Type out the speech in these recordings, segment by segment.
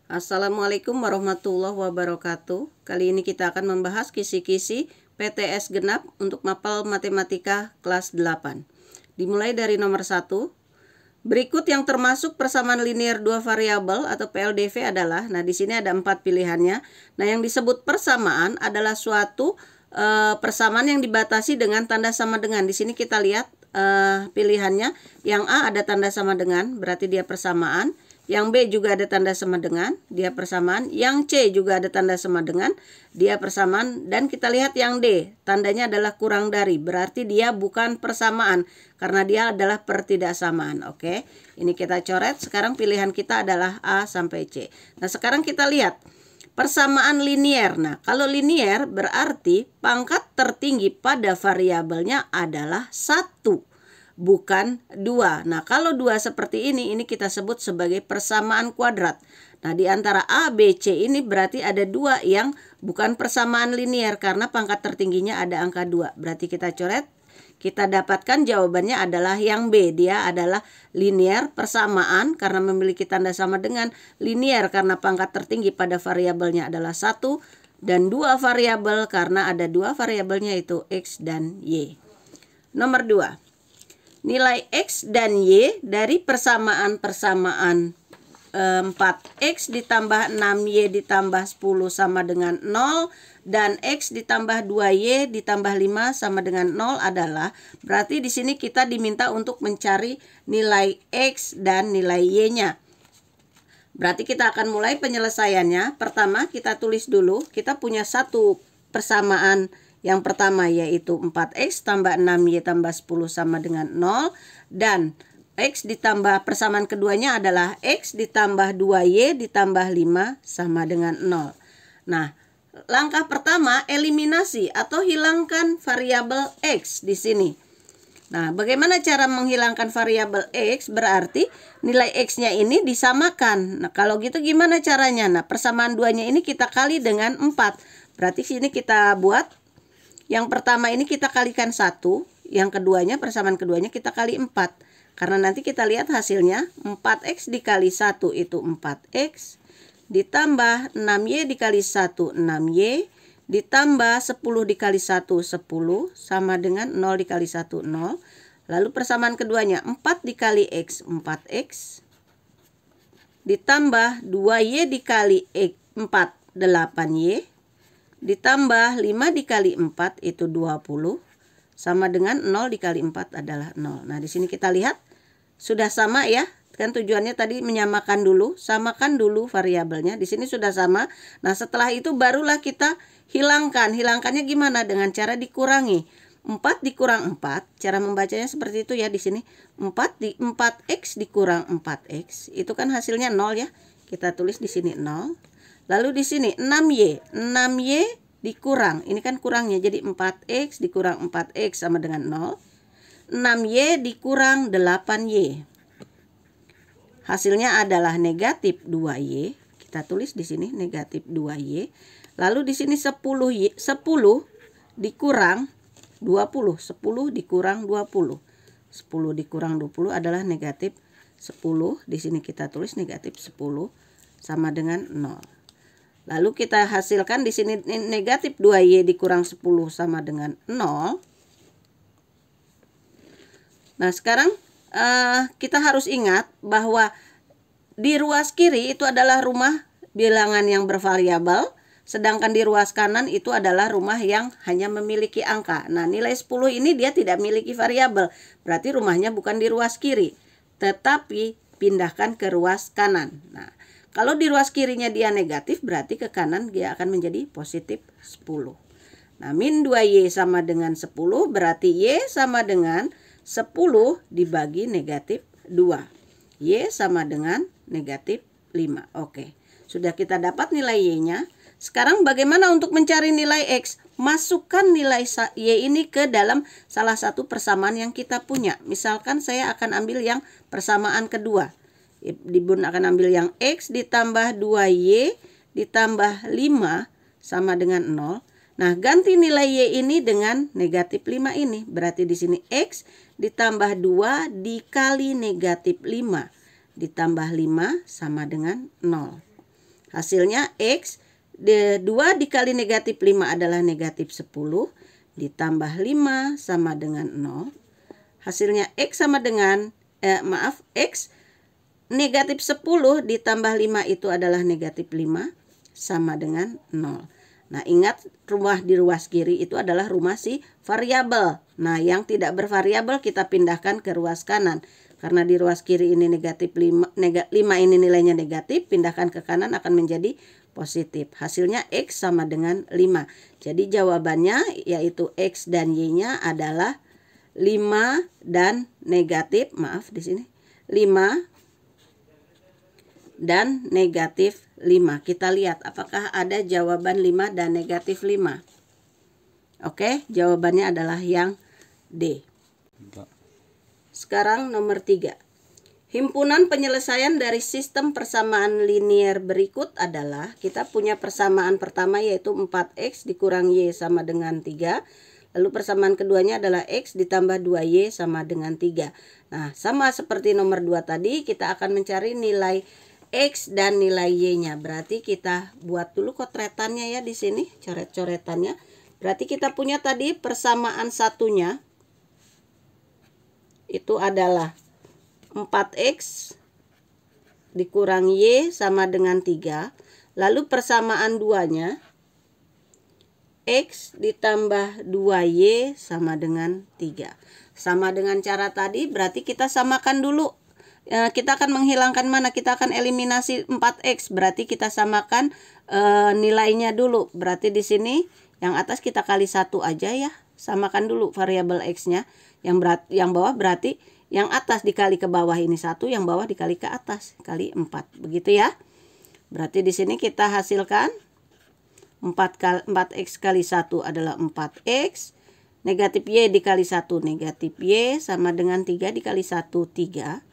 Assalamualaikum warahmatullahi wabarakatuh. Kali ini kita akan membahas kisi-kisi PTS genap untuk mapel matematika kelas 8. Dimulai dari nomor 1. Berikut yang termasuk persamaan linear dua variabel atau PLDV adalah, di sini ada 4 pilihannya. Nah, yang disebut persamaan adalah suatu persamaan yang dibatasi dengan tanda sama dengan. Di sini kita lihat pilihannya. Yang A ada tanda sama dengan, berarti dia persamaan. Yang B juga ada tanda sama dengan, dia persamaan. Yang C juga ada tanda sama dengan, dia persamaan. Dan kita lihat yang D, tandanya adalah kurang dari, berarti dia bukan persamaan karena dia adalah pertidaksamaan. Oke, ini kita coret. Sekarang pilihan kita adalah A sampai C. Nah, sekarang kita lihat persamaan linear. Nah, kalau linear berarti pangkat tertinggi pada variabelnya adalah 1. Bukan 2. Nah, kalau 2 seperti ini kita sebut sebagai persamaan kuadrat. Nah, di antara A, B, C ini berarti ada 2 yang bukan persamaan linear karena pangkat tertingginya ada angka 2. Berarti kita coret, kita dapatkan jawabannya adalah yang B. Dia adalah linear persamaan karena memiliki tanda sama dengan, linear karena pangkat tertinggi pada variabelnya adalah 1, dan 2 variabel karena ada 2 variabelnya itu X dan Y. Nomor 2. Nilai X dan Y dari persamaan-persamaan 4X ditambah 6Y ditambah 10 sama dengan 0 dan X ditambah 2Y ditambah 5 sama dengan 0 adalah, berarti di sini kita diminta untuk mencari nilai X dan nilai Y-nya. Berarti kita akan mulai penyelesaiannya. Pertama kita tulis dulu, kita punya satu persamaan. Yang pertama yaitu 4X tambah 6Y tambah 10 sama dengan 0. Dan X ditambah persamaan keduanya adalah X ditambah 2Y ditambah 5 sama dengan 0. Nah, langkah pertama eliminasi atau hilangkan variabel X di sini. Nah, bagaimana cara menghilangkan variabel X? Berarti nilai X-nya ini disamakan. Nah, kalau gitu gimana caranya? Nah, persamaan 2-nya ini kita kali dengan 4. Berarti sini kita buat yang pertama ini kita kalikan 1, yang keduanya persamaan keduanya kita kali 4. Karena nanti kita lihat hasilnya 4X dikali 1 itu 4X, ditambah 6Y dikali 1 6Y, ditambah 10 dikali 1 10 sama dengan 0 dikali 1 0. Lalu persamaan keduanya 4 dikali X 4X, ditambah 2Y dikali X 4 8Y, ditambah 5 dikali 4 itu 20 sama dengan 0 dikali 4 adalah 0. Nah, di sini kita lihat sudah sama ya. Kan tujuannya tadi menyamakan dulu, samakan dulu variabelnya. Di sini sudah sama. Nah, setelah itu barulah kita hilangkan. Hilangkannya gimana? Dengan cara dikurangi. 4 dikurang 4, cara membacanya seperti itu ya di sini. 4X dikurang 4X, itu kan hasilnya 0 ya. Kita tulis di sini 0. Lalu di sini 6Y dikurang, ini kan kurangnya jadi 4X dikurang 4X sama dengan 0. 6Y dikurang 8Y. Hasilnya adalah negatif 2Y. Kita tulis di sini negatif 2Y. Lalu di sini 10 dikurang 20. 10 dikurang 20. 10 dikurang 20 adalah negatif 10. Di sini kita tulis negatif 10 sama dengan 0. Lalu kita hasilkan di sini negatif 2Y dikurang 10 sama dengan 0. Nah, sekarang kita harus ingat bahwa di ruas kiri itu adalah rumah bilangan yang bervariabel, sedangkan di ruas kanan itu adalah rumah yang hanya memiliki angka. Nah, nilai 10 ini dia tidak memiliki variabel, berarti rumahnya bukan di ruas kiri, tetapi pindahkan ke ruas kanan. Nah, kalau di ruas kirinya dia negatif, berarti ke kanan dia akan menjadi positif 10. Nah, min 2Y sama dengan 10, berarti Y sama dengan 10 dibagi negatif 2. Y sama dengan negatif 5. Oke, sudah kita dapat nilai Y-nya. Sekarang bagaimana untuk mencari nilai X? Masukkan nilai Y ini ke dalam salah satu persamaan yang kita punya. Misalkan saya akan ambil yang persamaan kedua. Bun akan ambil yang X ditambah 2Y ditambah 5 sama dengan 0. Nah, ganti nilai Y ini dengan negatif 5 ini. Berarti di sini X ditambah 2 dikali negatif 5 ditambah 5 sama dengan 0. Hasilnya X 2 dikali negatif 5 adalah negatif 10. Ditambah 5 sama dengan 0. Hasilnya X sama dengan, X negatif 10 ditambah 5 itu adalah negatif 5 sama dengan 0. Nah, ingat rumah di ruas kiri itu adalah rumah si variabel. Nah, yang tidak bervariabel kita pindahkan ke ruas kanan. Karena di ruas kiri ini negatif 5 ini nilainya negatif, pindahkan ke kanan akan menjadi positif. Hasilnya X sama dengan 5. Jadi jawabannya yaitu X dan Y-nya adalah 5 dan negatif, di sini 5 dan negatif 5. Kita lihat apakah ada jawaban 5 dan negatif 5. Oke, jawabannya adalah yang D. Sekarang nomor 3. Himpunan penyelesaian dari sistem persamaan linier berikut adalah, kita punya persamaan pertama yaitu 4X dikurang Y sama dengan 3. Lalu persamaan keduanya adalah X ditambah 2Y sama dengan 3. Nah, sama seperti nomor 2 tadi, kita akan mencari nilai X dan nilai Y-nya. Berarti kita buat dulu kotretannya ya di sini, coret-coretannya. Berarti kita punya tadi persamaan satunya itu adalah 4X dikurang Y sama dengan 3. Lalu persamaan duanya X ditambah 2Y sama dengan 3. Sama dengan cara tadi, berarti kita samakan dulu. Kita akan menghilangkan mana? Kita akan eliminasi 4X. Berarti kita samakan nilainya dulu. Berarti di sini yang atas kita kali 1 aja ya. Samakan dulu variabel X-nya. Yang bawah berarti yang atas dikali ke bawah ini 1, yang bawah dikali ke atas kali 4. Begitu ya. Berarti di sini kita hasilkan 4X kali 1 adalah 4X. Negatif Y dikali 1 negatif Y sama dengan 3 dikali 1 3.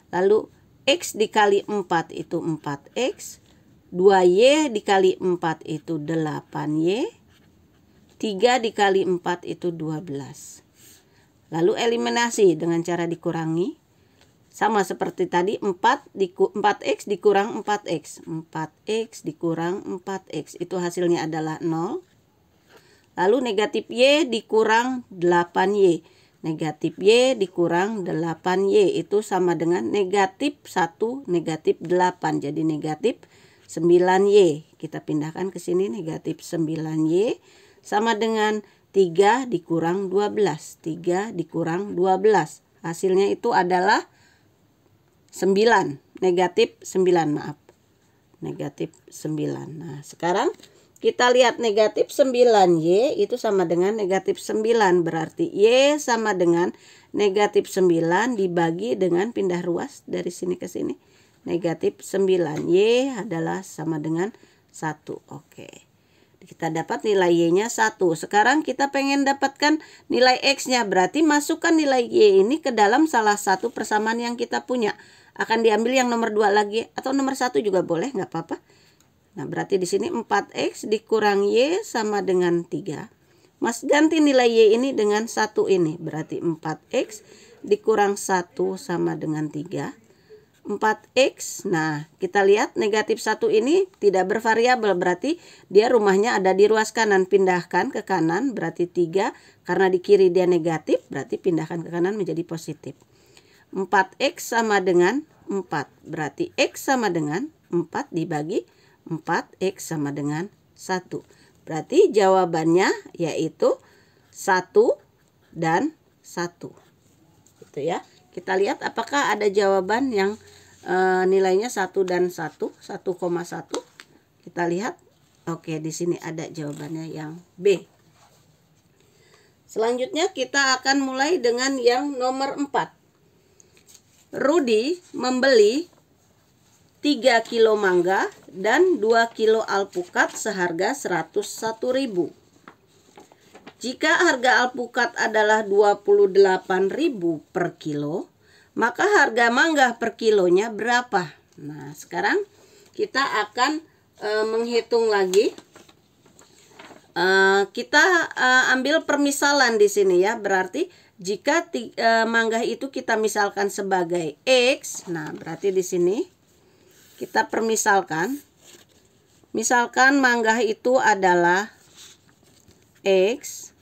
Lalu X dikali 4 itu 4X. 2Y dikali 4 itu 8Y. 3 dikali 4 itu 12. Lalu eliminasi dengan cara dikurangi. Sama seperti tadi, 4X dikurang 4X. 4X dikurang 4X. Itu hasilnya adalah 0. Lalu negatif Y dikurang 8Y. Negatif Y dikurang 8Y itu sama dengan negatif 1, negatif 8. Jadi negatif 9Y. Kita pindahkan ke sini, negatif 9Y sama dengan 3 dikurang 12. 3 dikurang 12. Hasilnya itu adalah 9. Negatif 9, Negatif 9. Nah, sekarang kita lihat negatif 9Y itu sama dengan negatif 9. Berarti Y sama dengan negatif 9 dibagi dengan pindah ruas dari sini ke sini. Negatif 9. Y adalah sama dengan 1. Oke. Kita dapat nilai Y-nya 1. Sekarang kita pengen dapatkan nilai X-nya. Berarti masukkan nilai Y ini ke dalam salah satu persamaan yang kita punya. Akan diambil yang nomor 2 lagi. Atau nomor 1 juga boleh, nggak apa-apa. Nah, berarti di sini 4X dikurang Y sama dengan 3. Mas ganti nilai Y ini dengan 1 ini. Berarti 4X dikurang 1 sama dengan 3. 4X, nah kita lihat negatif 1 ini tidak bervariabel. Berarti dia rumahnya ada di ruas kanan. Pindahkan ke kanan berarti 3. Karena di kiri dia negatif, berarti pindahkan ke kanan menjadi positif. 4X sama dengan 4. Berarti X sama dengan 4 dibagi 4X sama dengan 1. Berarti jawabannya yaitu 1 dan 1. Gitu ya. Kita lihat apakah ada jawaban yang nilainya 1 dan 1, 1,1. Kita lihat. Oke, di sini ada jawabannya yang B. Selanjutnya kita akan mulai dengan yang nomor 4. Rudi membeli 3 kilo mangga dan 2 kilo alpukat seharga 101.000. Jika harga alpukat adalah 28.000 per kilo, maka harga mangga per kilonya berapa? Nah, sekarang kita akan menghitung lagi. Kita ambil permisalan di sini ya. Berarti jika mangga itu kita misalkan sebagai X, nah berarti di sini kita permisalkan Misalkan mangga itu adalah X,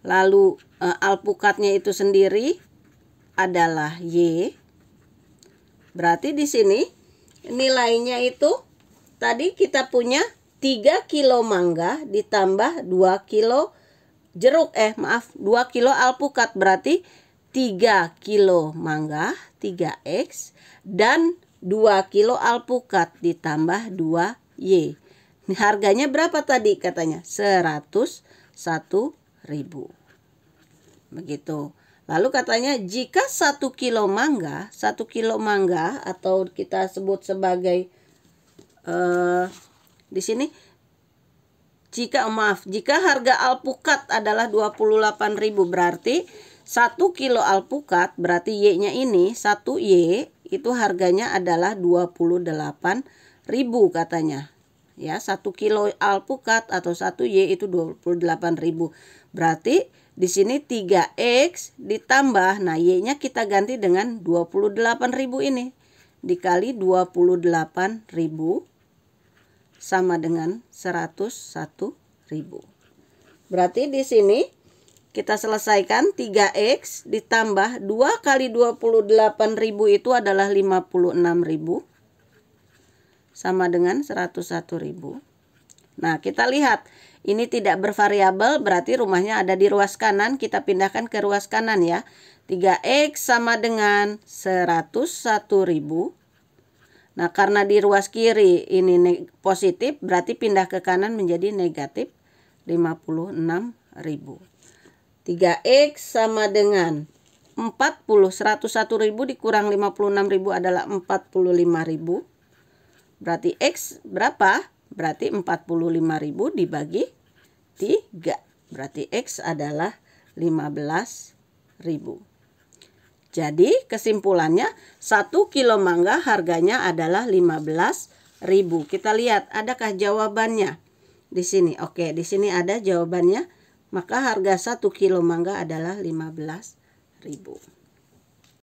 lalu alpukatnya itu sendiri adalah Y. Berarti di sini nilainya itu tadi kita punya 3 kilo mangga ditambah 2 kilo jeruk, 2 kilo alpukat, berarti 3 kilo mangga 3X dan 2 kilo alpukat ditambah 2Y. Harganya berapa tadi katanya? 101.000. Begitu. Lalu katanya jika 1 kilo mangga atau kita sebut sebagai di sini jika harga alpukat adalah 28.000, berarti 1 kilo alpukat berarti Y-nya ini 1Y itu harganya adalah 28.000 katanya. Ya, 1 kilo alpukat atau 1Y itu 28.000. Berarti di sini 3X ditambah, nah Y-nya kita ganti dengan 28.000 ini. Dikali 28.000 sama dengan 101.000. Berarti di sini kita selesaikan 3X ditambah 2 kali 28.000 itu adalah 56.000. Sama dengan 101.000. Nah, kita lihat ini tidak bervariabel, berarti rumahnya ada di ruas kanan. Kita pindahkan ke ruas kanan ya. 3X sama dengan 101.000. Nah, karena di ruas kiri ini positif, berarti pindah ke kanan menjadi negatif 56.000. 3X sama dengan 101.000 dikurang 56.000 adalah 45.000. Berarti X berapa? Berarti 45.000 dibagi 3. Berarti X adalah 15.000. Jadi kesimpulannya 1 kilo mangga harganya adalah 15.000. Kita lihat adakah jawabannya di sini. Oke, di sini ada jawabannya. Maka harga 1 kilo mangga adalah 15.000.